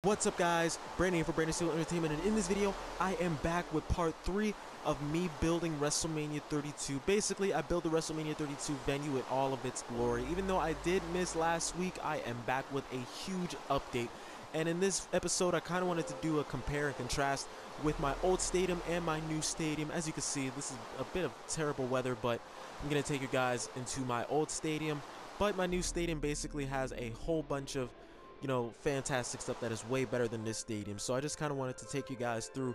What's up, guys? Brandon here for Brandon Steel Entertainment, and in this video I am back with part 3 of me building Wrestlemania 32. Basically, I built the Wrestlemania 32 venue in all of its glory. Even though I did miss last week, I am back with a huge update. And in this episode, I kind of wanted to do a compare and contrast with my old stadium and my new stadium. As you can see, this is a bit of terrible weather, but I'm going to take you guys into my old stadium. But my new stadium basically has a whole bunch of fantastic stuff that is way better than this stadium. So I just kind of wanted to take you guys through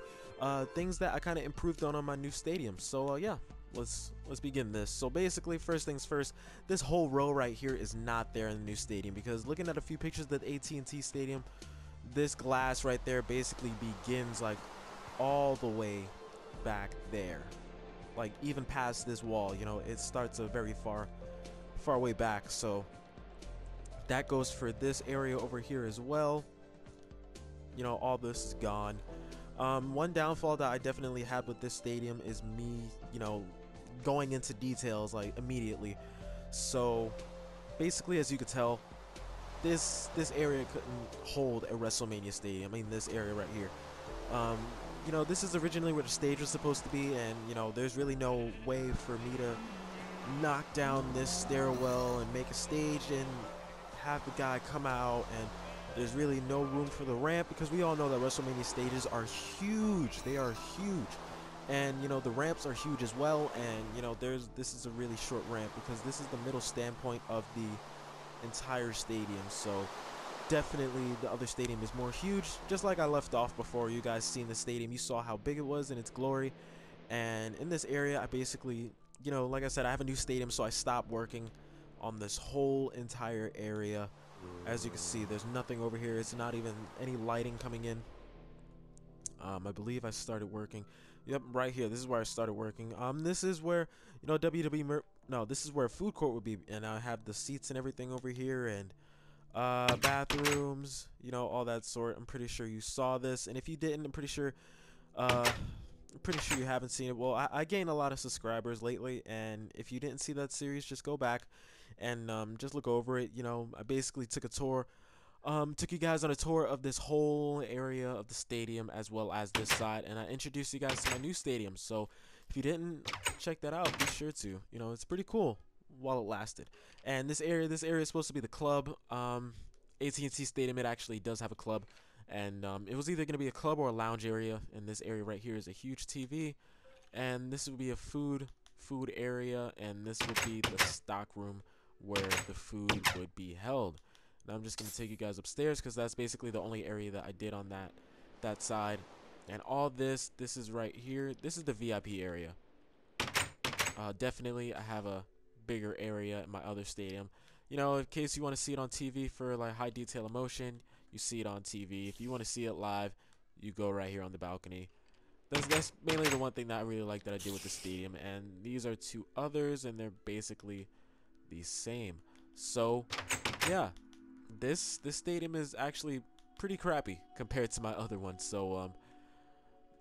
things that I kind of improved on my new stadium. So yeah, let's begin this. So basically, first things first, this whole row right here is not there in the new stadium, because looking at a few pictures of the AT&T stadium, this glass right there basically begins like all the way back there, like even past this wall. It starts a very far way back. So that goes for this area over here as well. All this is gone. One downfall that I definitely had with this stadium is me, going into details like immediately. So basically, as you could tell, this area couldn't hold a WrestleMania stadium. I mean, this area right here. This is originally where the stage was supposed to be, and there's really no way for me to knock down this stairwell and make a stage and have the guy come out, and there's really no room for the ramp, because we all know that WrestleMania stages are huge. They are huge, and the ramps are huge as well. And this is a really short ramp, because this is the middle standpoint of the entire stadium. So definitely the other stadium is more huge. Just like I left off before, you guys seen the stadium, you saw how big it was in its glory. And in this area, I basically, like I said, I have a new stadium, so I stopped working on this whole entire area. As you can see, there's nothing over here. It's not even any lighting coming in. I believe I started working. Yep, right here. This is where I started working. This is where WWE. No, this is where food court would be, and I have the seats and everything over here, and bathrooms. All that sort. I'm pretty sure you saw this, and if you didn't, I'm pretty sure you haven't seen it. Well, I gained a lot of subscribers lately, and if you didn't see that series, just go back and just look over it. I basically took a tour, took you guys on a tour of this whole area of the stadium, as well as this side, and I introduced you guys to my new stadium. So if you didn't check that out, be sure to. It's pretty cool while it lasted. And this area is supposed to be the club. AT&T Stadium, it actually does have a club. And it was either going to be a club or a lounge area. And this area right here is a huge TV, and this would be a food area, and this would be the stock room where the food would be held. Now I'm just going to take you guys upstairs, because that's basically the only area that I did on that side. And all this is right here. This is the VIP area. Definitely I have a bigger area in my other stadium. In case you want to see it on TV for like high detail emotion, you see it on TV. If you want to see it live, you go right here on the balcony. That's mainly the one thing that I really like that I did with the stadium. And these are two others, and they're basically the same. So yeah, this stadium is actually pretty crappy compared to my other one. So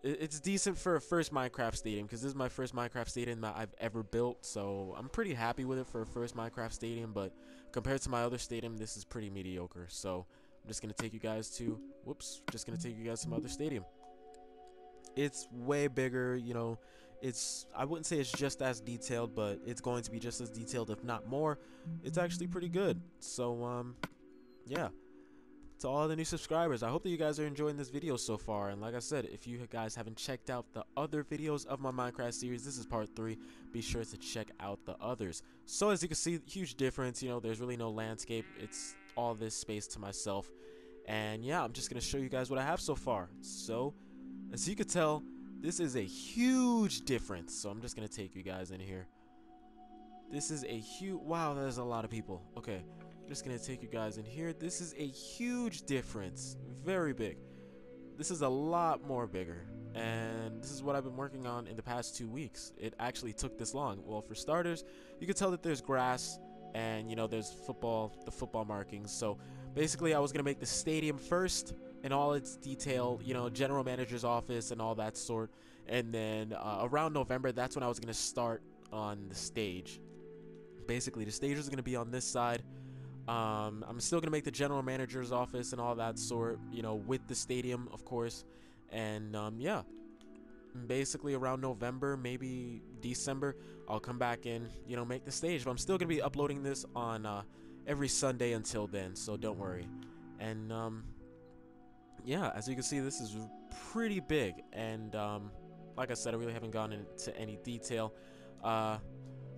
it's decent for a first Minecraft stadium, because this is my first Minecraft stadium that I've ever built. So I'm pretty happy with it for a first Minecraft stadium, but compared to my other stadium, this is pretty mediocre. So I'm just going to take you guys to, my other stadium. It's way bigger, I wouldn't say it's just as detailed, but it's going to be just as detailed, if not more. It's actually pretty good. So yeah, to all the new subscribers, I hope that you guys are enjoying this video so far. And like I said, if you guys haven't checked out the other videos of my Minecraft series, this is part 3. Be sure to check out the others. So as you can see, huge difference. There's really no landscape. It's all this space to myself. And yeah, I'm just gonna show you guys what I have so far. So as you can tell, this is a huge difference. So I'm just gonna take you guys in here. This is a huge, wow, there's a lot of people. Okay, I'm just gonna take you guys in here. This is a huge difference, very big. This is a lot more bigger, and this is what I've been working on in the past 2 weeks. It actually took this long. Well, for starters, you can tell that there's grass, and there's the football markings. So basically, I was gonna make the stadium first in all its detail, general manager's office and all that sort. And then around November, that's when I was gonna start on the stage. Basically, the stage is gonna be on this side. I'm still gonna make the general manager's office and all that sort, with the stadium, of course. And yeah, basically around November, maybe December, I'll come back and make the stage. But I'm still gonna be uploading this on every Sunday until then, so don't worry. And yeah, as you can see, this is pretty big. And like I said, I really haven't gone into any detail.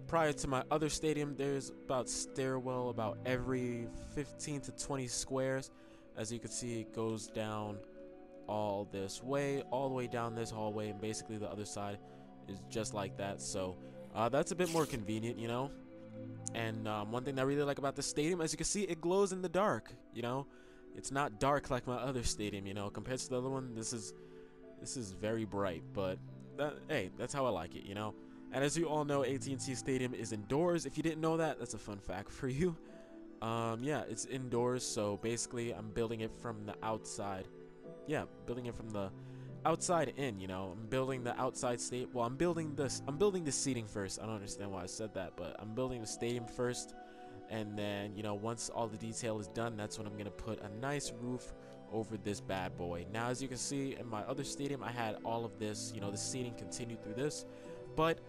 Prior to my other stadium, there's about stairwell about every 15 to 20 squares. As you can see, it goes down all this way, all the way down this hallway, and basically the other side is just like that. So that's a bit more convenient, And one thing that I really like about this stadium, as you can see, it glows in the dark. It's not dark like my other stadium. Compared to the other one, this is very bright. But hey, that's how I like it. And as you all know, AT&T Stadium is indoors. If you didn't know that, that's a fun fact for you. Yeah, it's indoors. So basically, I'm building it from the outside. Yeah, building it from the outside in, I'm building the outside state. Well, I'm building the seating first. I don't understand why I said that, but I'm building the stadium first. And then, once all the detail is done, that's when I'm going to put a nice roof over this bad boy. Now, as you can see, in my other stadium, I had all of this, the seating continued through this. But,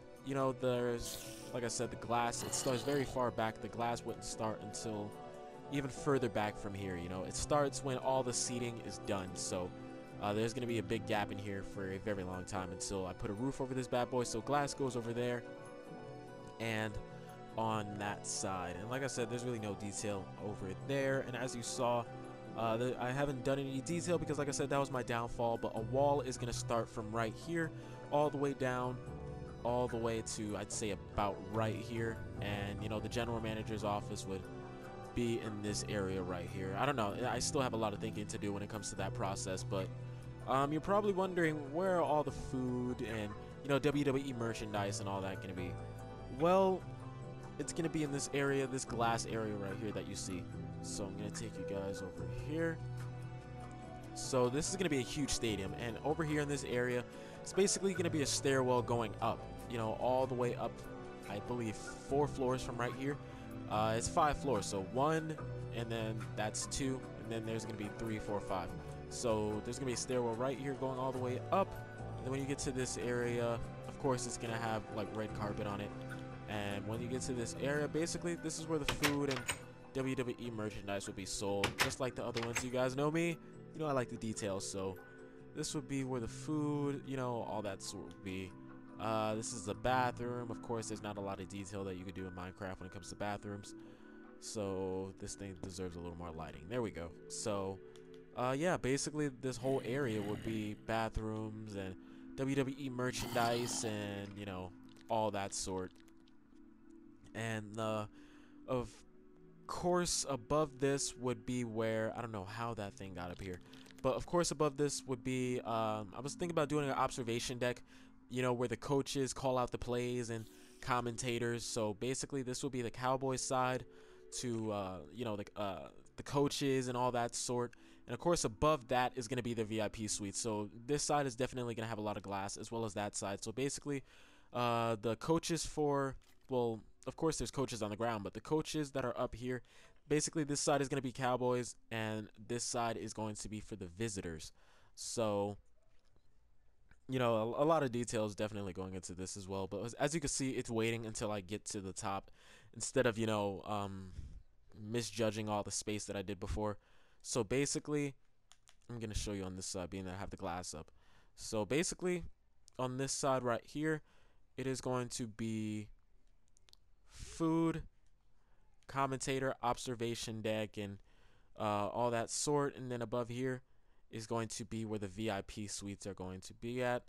there's, like I said, the glass, it starts very far back. The glass wouldn't start until even further back from here. It starts when all the seating is done. So there's going to be a big gap in here for a very long time until I put a roof over this bad boy. So glass goes over there and on that side. And like I said, there's really no detail over there. And as you saw, I haven't done any detail because, like I said, that was my downfall. But a wall is going to start from right here all the way down, all the way to, I'd say, about right here. And, the general manager's office would be in this area right here. I don't know. I still have a lot of thinking to do when it comes to that process. But you're probably wondering, where are all the food and, WWE merchandise and all that going to be? Well, it's going to be in this area, this glass area right here that you see. So I'm going to take you guys over here. So this is going to be a huge stadium. And over here in this area, it's basically going to be a stairwell going up, all the way up, I believe, 4 floors from right here. It's 5 floors. So 1, and then that's 2, and then there's going to be 3, 4, 5. So there's going to be a stairwell right here going all the way up. And then when you get to this area, of course, it's going to have like red carpet on it. And when you get to this area, basically, this is where the food and WWE merchandise will be sold, just like the other ones. You guys know me. I like the details. So this would be where the food, all that sort would be. This is the bathroom. Of course, there's not a lot of detail that you could do in Minecraft when it comes to bathrooms. So this thing deserves a little more lighting. There we go. So, yeah, basically this whole area would be bathrooms and WWE merchandise and, all that sort. And of course, above this would be where, I don't know how that thing got up here, but of course above this would be, I was thinking about doing an observation deck, where the coaches call out the plays and commentators. So basically this will be the Cowboys side to, the coaches and all that sort. And of course above that is going to be the VIP suite. So this side is definitely going to have a lot of glass, as well as that side. So basically the coaches for, well, of course there's coaches on the ground, but the coaches that are up here, basically this side is going to be Cowboys and this side is going to be for the visitors. So, a lot of details definitely going into this as well. But as you can see, it's waiting until I get to the top instead of, misjudging all the space that I did before. So basically, I'm going to show you on this side, being that I have the glass up. So basically, on this side right here, it is going to be food, commentator, observation deck, and all that sort. And then above here is going to be where the VIP suites are going to be at.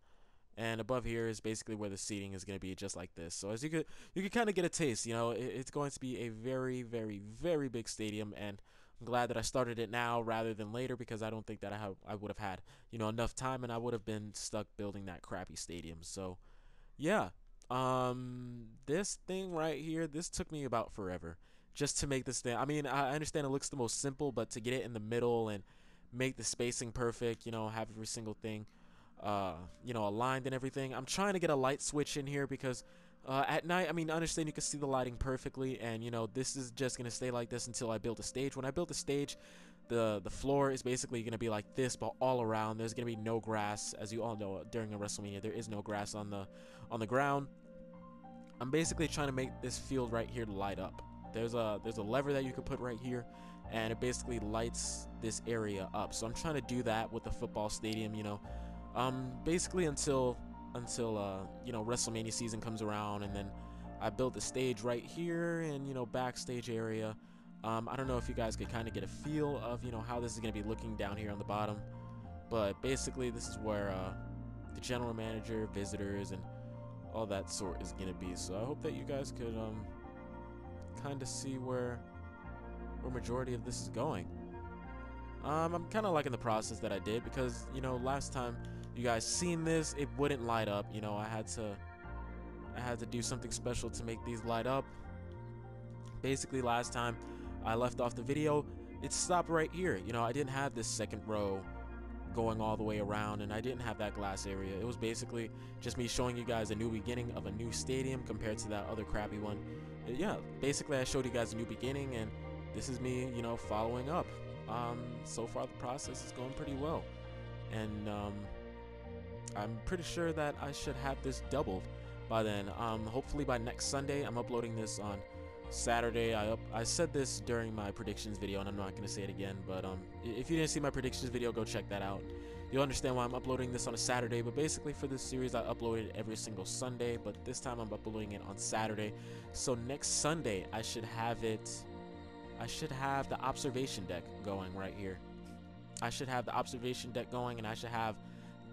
And above here is basically where the seating is going to be, just like this. So as you could kind of get a taste, it's going to be a very, very, very big stadium. And I'm glad that I started it now rather than later, because I don't think that I would have had, enough time, and I would have been stuck building that crappy stadium. So yeah, this thing right here, this took me about forever just to make this thing. I mean, I understand it looks the most simple, but to get it in the middle and make the spacing perfect, have every single thing aligned and everything. I'm trying to get a light switch in here because At night, I mean, understand you can see the lighting perfectly, and you know, this is just gonna stay like this until I build a stage. When I build a stage, the floor is basically gonna be like this, but all around there's gonna be no grass. As you all know, during a WrestleMania, there is no grass on the ground. I'm basically trying to make this field right here light up. There's a lever that you can put right here, and it basically lights this area up. So I'm trying to do that with the football stadium, you know, basically until you know, WrestleMania season comes around, and then I built the stage right here and, you know, backstage area. I don't know if you guys could kind of get a feel of, you know, how this is going to be looking down here on the bottom, but basically this is where the general manager, visitors, and all that sort is going to be. So I hope that you guys could kind of see where majority of this is going. I'm kind of liking the process that I did, because, you know, last time you guys seen this, it wouldn't light up. You know, I had to do something special to make these light up. Basically, last time I left off the video, it stopped right here. You know, I didn't have this second row going all the way around, and I didn't have that glass area. It was basically just me showing you guys a new beginning of a new stadium compared to that other crappy one. Yeah, basically I showed you guys a new beginning, and this is me, you know, following up. So far the process is going pretty well, and I'm pretty sure that I should have this doubled by then. Hopefully by next Sunday. I'm uploading this on Saturday. I said this during my predictions video, and I'm not gonna say it again, but if you didn't see my predictions video, go check that out. You'll understand why I'm uploading this on a Saturday. But basically for this series, I upload it every single Sunday, but this time I'm uploading it on Saturday. So next Sunday I should have the observation deck going right here. I should have the observation deck going, and I should have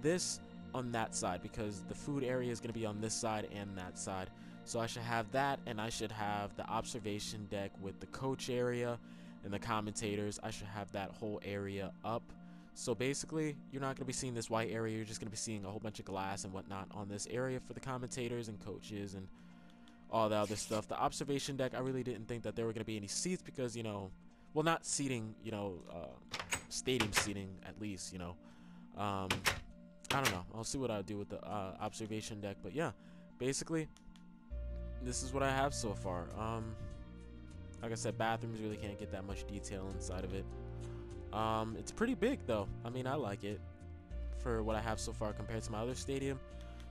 this on that side, because the food area is going to be on this side and that side. So I should have that, and I should have the observation deck with the coach area and the commentators. I should have that whole area up. So basically, you're not going to be seeing this white area. You're just going to be seeing a whole bunch of glass and whatnot on this area for the commentators and coaches and all the other stuff. The observation deck, I really didn't think that there were going to be any seats, because, you know, well, not seating, you know, stadium seating at least, you know. I don't know. I'll see what I do with the observation deck. But yeah, basically, this is what I have so far. Like I said, bathrooms really can't get that much detail inside of it. It's pretty big though. I mean, I like it for what I have so far compared to my other stadium.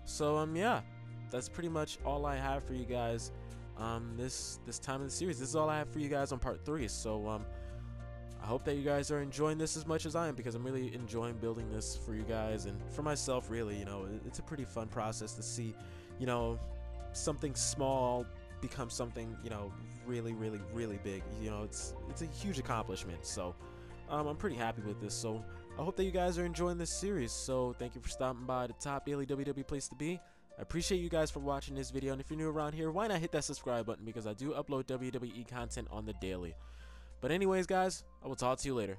So yeah, that's pretty much all I have for you guys this time in the series. This is all I have for you guys on part 3. So I hope that you guys are enjoying this as much as I am, because I'm really enjoying building this for you guys and for myself. Really, you know, it's a pretty fun process to see, you know, something small become something, you know, really big. You know, it's a huge accomplishment. So I'm pretty happy with this. So I hope that you guys are enjoying this series. So thank you for stopping by the top daily WWE place to be. I appreciate you guys for watching this video, and if you're new around here, why not hit that subscribe button, because I do upload WWE content on the daily. But anyways, guys, I will talk to you later.